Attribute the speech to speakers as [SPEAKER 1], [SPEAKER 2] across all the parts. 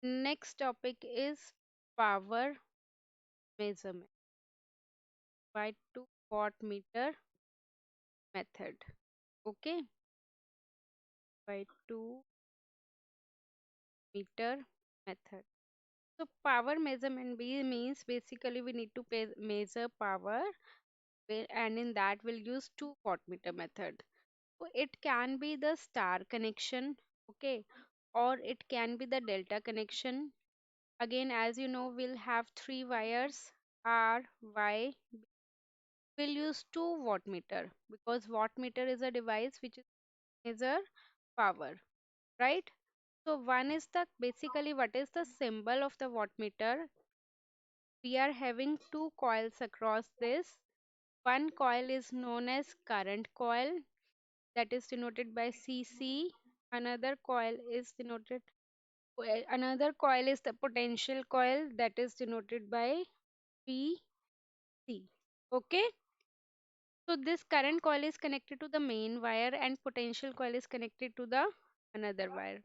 [SPEAKER 1] Next topic is power measurement by 2 watt meter method. Okay, by 2 meter method. So power measurement means basically we need to measure power, and in that we'll use 2 watt meter method. So it can be the star connection, okay, or it can be the delta connection. Again, as you know, we'll have three wires R, Y. We'll use 2 watt meter because watt meter is a device which is measure power, right? So one is the basically what is the symbol of the watt meter? We are having two coils across this. One coil is known as current coil, that is denoted by CC. Another coil is denoted another coil is the potential coil, that is denoted by PC. Okay, so this current coil is connected to the main wire and potential coil is connected to the another wire.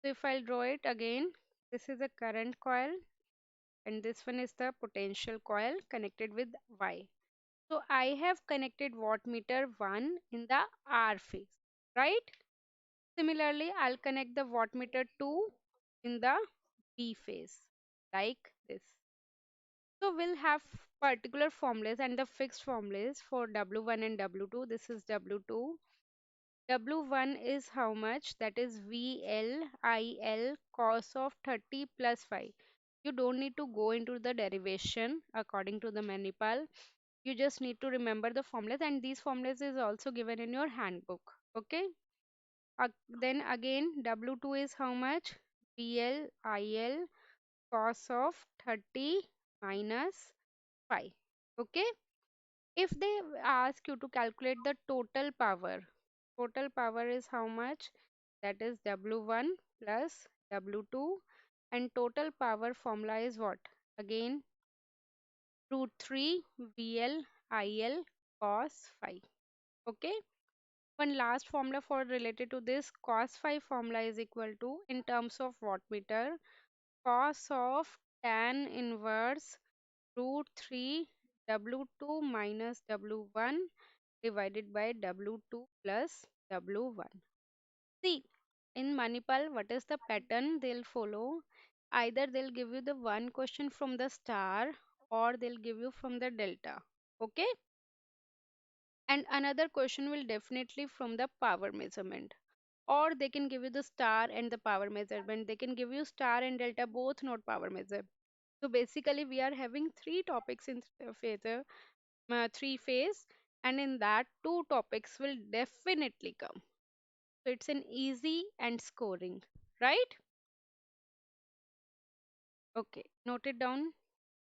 [SPEAKER 1] So if I'll draw it again, this is a current coil and this one is the potential coil connected with Y. So I have connected wattmeter 1 in the R phase, right? Similarly, I'll connect the wattmeter 2 in the B phase, like this. So we'll have particular formulas and the fixed formulas for W1 and W2. This is W2. W1 is how much? That is VLIL cos of 30 plus 5. You don't need to go into the derivation according to the Manipal. You just need to remember the formulas, and these formulas is also given in your handbook. Okay. Then again W2 is how much? VLIL cos of 30 minus 5. Okay. If they ask you to calculate the total power is how much? That is W1 plus W2, and total power formula is what? Again, root 3 VL IL cos phi. Okay. One last formula for related to this cos phi formula is equal to, in terms of wattmeter, cos of tan inverse root 3 W2 minus W1 divided by W2 plus W1. See, in Manipal, what is the pattern they'll follow? Either they'll give you the one question from the star or they'll give you from the delta. Okay? And another question will definitely from the power measurement. Or they can give you the star and the power measurement. They can give you star and delta both, not power measure. So basically, we are having three topics in three phase, and in that two topics will definitely come. So it's an easy and scoring, right? Okay, note it down.